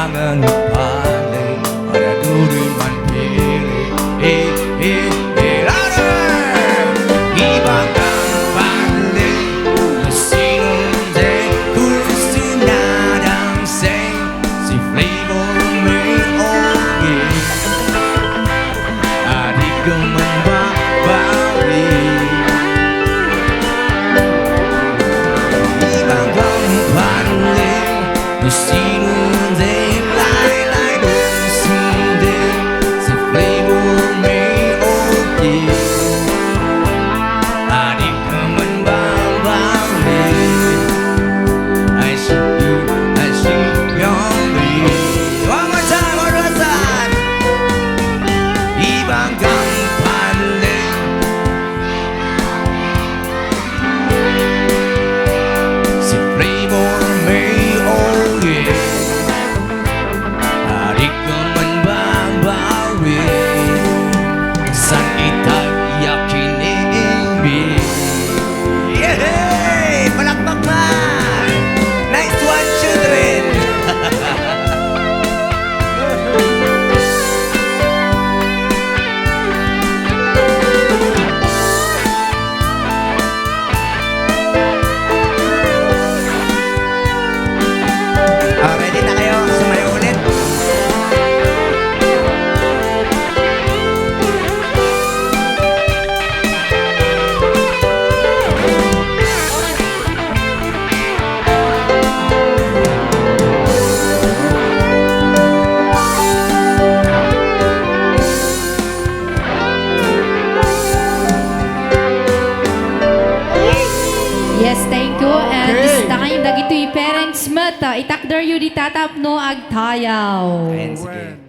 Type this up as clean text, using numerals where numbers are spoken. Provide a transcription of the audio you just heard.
Ibagam Padli para duri man pili. Ibagam Padli sino gusto na dancing si flavor may ogi. Di ka man babawi. Ibagam Padli sino lai gusto din si flavor may ogi. Di ka man babawi. I see your face. One more time. Ibagam Padli si flavor may ogi. Di ka man babawi. San itayakin ibig. Yehey! Palakpak man! Nice one, children! Ready na kayo? Sumayo ulit. Yes, thank you. And this time, dagito'y parents mat. Itakder yu di tatap no agtayaw. Ayan, sige.